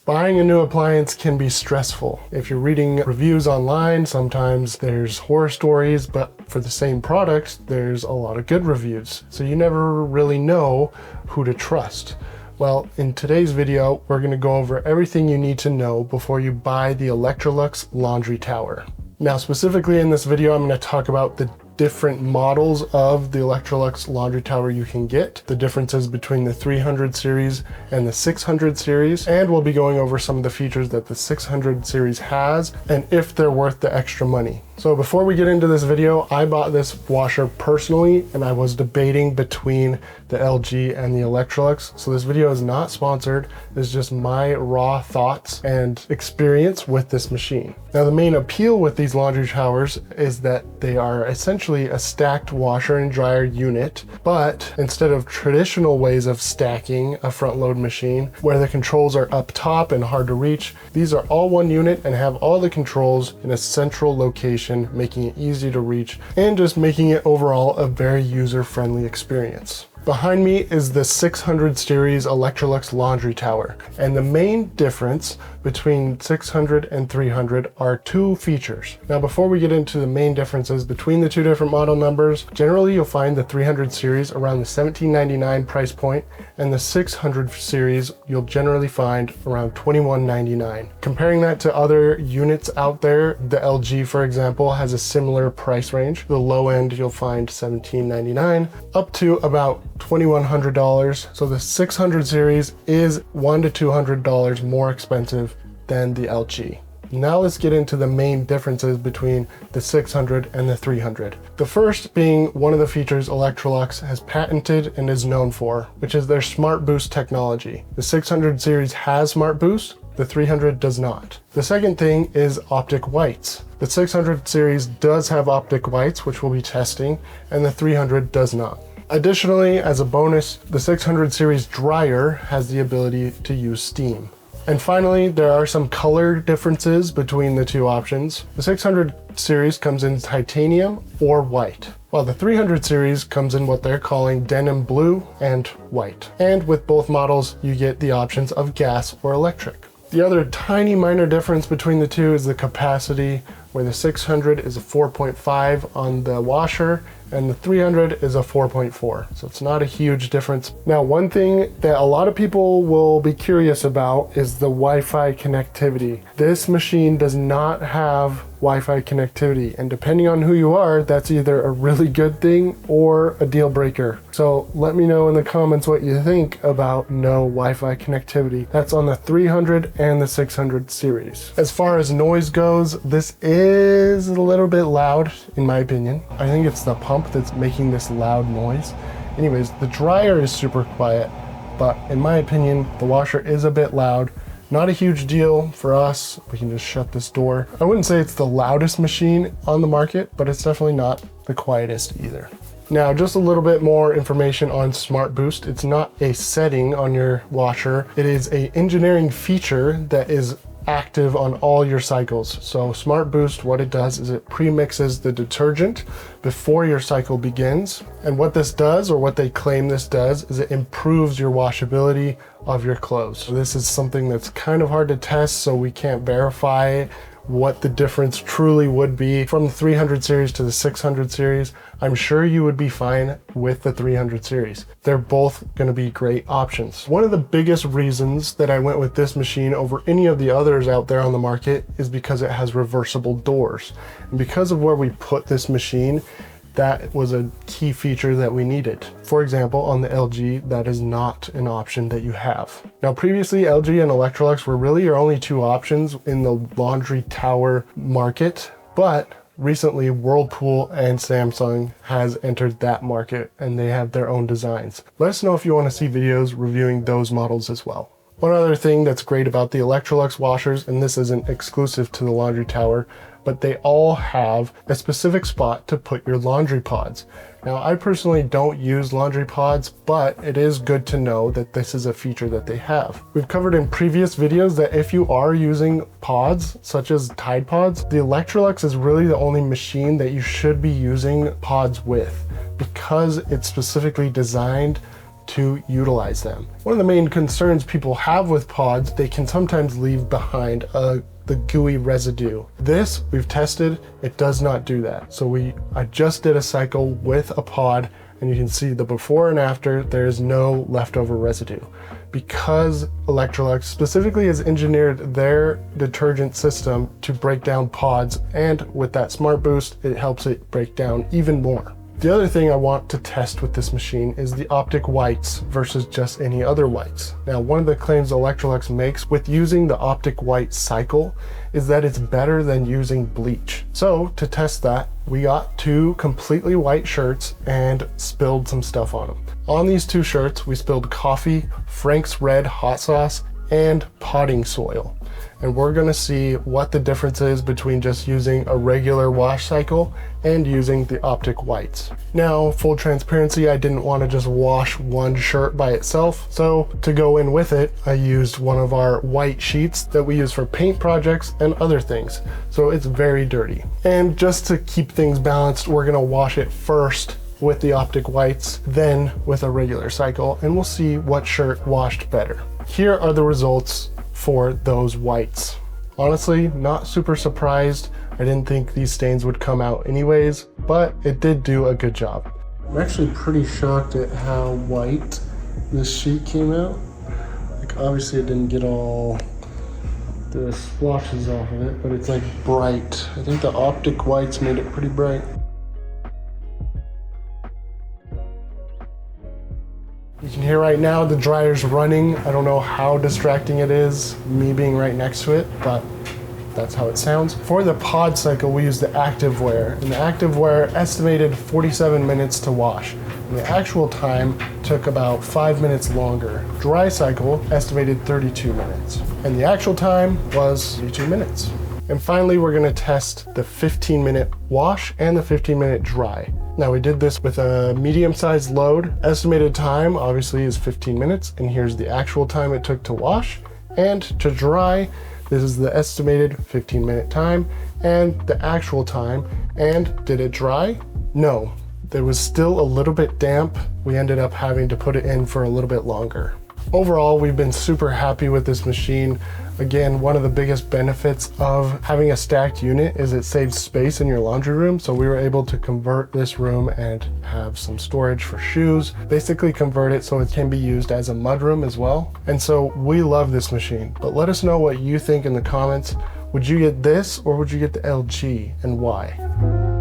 Buying a new appliance can be stressful. If you're reading reviews online, sometimes there's horror stories, but for the same product, there's a lot of good reviews. So you never really know who to trust. Well, in today's video, we're gonna go over everything you need to know before you buy the Electrolux Laundry Tower. Now, specifically in this video, I'm gonna talk about the different models of the Electrolux Laundry Tower you can get, the differences between the 300 series and the 600 series, and we'll be going over some of the features that the 600 series has and if they're worth the extra money. So before we get into this video, I bought this washer personally and I was debating between the LG and the Electrolux. So this video is not sponsored. It's just my raw thoughts and experience with this machine. Now, the main appeal with these laundry towers is that they are essentially a stacked washer and dryer unit, but instead of traditional ways of stacking a front load machine where the controls are up top and hard to reach, these are all one unit and have all the controls in a central location, making it easy to reach and just making it overall a very user-friendly experience. Behind me is the 600 series Electrolux Laundry Tower, and the main difference between 600 and 300 are two features. Now, before we get into the main differences between the two different model numbers, generally you'll find the 300 series around the $17.99 price point, and the 600 series you'll generally find around $21.99. Comparing that to other units out there, the LG, for example, has a similar price range. The low end you'll find $17.99 up to about $2,100. So the 600 series is $100 to $200 more expensive than the LG. Now let's get into the main differences between the 600 and the 300. The first being one of the features Electrolux has patented and is known for, which is their Smart Boost technology. The 600 series has Smart Boost, the 300 does not. The second thing is optic whites. The 600 series does have optic whites, which we'll be testing, and the 300 does not. Additionally, as a bonus, the 600 series dryer has the ability to use steam. And finally, there are some color differences between the two options. The 600 series comes in titanium or white, while the 300 series comes in what they're calling denim blue and white. And with both models, you get the options of gas or electric. The other tiny minor difference between the two is the capacity, where the 600 is a 4.5 on the washer and the 300 is a 4.4. So it's not a huge difference. Now, one thing that a lot of people will be curious about is the Wi-Fi connectivity. This machine does not have Wi-Fi connectivity, and depending on who you are, that's either a really good thing or a deal breaker. So let me know in the comments what you think about no Wi-Fi connectivity. That's on the 300 and the 600 series. As far as noise goes, this is a little bit loud in my opinion. I think it's the pump that's making this loud noise. Anyways, the dryer is super quiet, but in my opinion, the washer is a bit loud. Not a huge deal for us. We can just shut this door. I wouldn't say it's the loudest machine on the market, but it's definitely not the quietest either. Now, just a little bit more information on Smart Boost. It's not a setting on your washer. It is an engineering feature that is active on all your cycles. So Smart Boost, what it does is it pre-mixes the detergent before your cycle begins. And what this does, or what they claim this does, is it improves your washability of your clothes. So this is something that's kind of hard to test, so we can't verify what the difference truly would be from the 300 series to the 600 series. I'm sure you would be fine with the 300 series. They're both going to be great options. One of the biggest reasons that I went with this machine over any of the others out there on the market is because it has reversible doors. And because of where we put this machine, that was a key feature that we needed. For example, on the LG, that is not an option that you have. Now, previously, LG and Electrolux were really your only two options in the laundry tower market, but recently Whirlpool and Samsung has entered that market and they have their own designs. Let us know if you want to see videos reviewing those models as well. One other thing that's great about the Electrolux washers, and this isn't exclusive to the laundry tower, but they all have a specific spot to put your laundry pods. Now, I personally don't use laundry pods, but it is good to know that this is a feature that they have. We've covered in previous videos that if you are using pods, such as Tide Pods, the Electrolux is really the only machine that you should be using pods with, because it's specifically designed to utilize them. One of the main concerns people have with pods, they can sometimes leave behind the gooey residue. This we've tested, it does not do that. So I just did a cycle with a pod, and you can see the before and after, there's no leftover residue. Because Electrolux specifically has engineered their detergent system to break down pods, and with that Smart Boost, it helps it break down even more. The other thing I want to test with this machine is the Optic whites versus just any other whites. Now, one of the claims Electrolux makes with using the Optic white cycle is that it's better than using bleach. So to test that, we got 2 completely white shirts and spilled some stuff on them. On these 2 shirts, we spilled coffee, Frank's Red hot sauce, and potting soil. And we're gonna see what the difference is between just using a regular wash cycle and using the Optic whites. Now, full transparency, I didn't want to just wash one shirt by itself. So to go in with it, I used one of our white sheets that we use for paint projects and other things. So it's very dirty. And just to keep things balanced, we're gonna wash it first with the Optic whites, then with a regular cycle, and we'll see what shirt washed better. Here are the results for those whites. Honestly, not super surprised. I didn't think these stains would come out anyways, but it did do a good job. I'm actually pretty shocked at how white this sheet came out. Like, obviously it didn't get all the splotches off of it, but it's like bright. I think the Optic whites made it pretty bright. You can hear right now the dryer's running. I don't know how distracting it is, me being right next to it, but that's how it sounds. For the pod cycle, we use the active wear, and the active wear estimated 47 minutes to wash. And the actual time took about 5 minutes longer. Dry cycle estimated 32 minutes, and the actual time was 32 minutes. And finally, we're gonna test the 15-minute wash and the 15-minute dry. Now, we did this with a medium-sized load. Estimated time, obviously, is 15 minutes, and here's the actual time it took to wash. And to dry, this is the estimated 15-minute time and the actual time. And did it dry? No. There was still a little bit damp. We ended up having to put it in for a little bit longer. Overall, we've been super happy with this machine. Again, one of the biggest benefits of having a stacked unit is it saves space in your laundry room. So we were able to convert this room and have some storage for shoes, basically convert it so it can be used as a mudroom as well. And so we love this machine, but let us know what you think in the comments. Would you get this or would you get the LG, and why?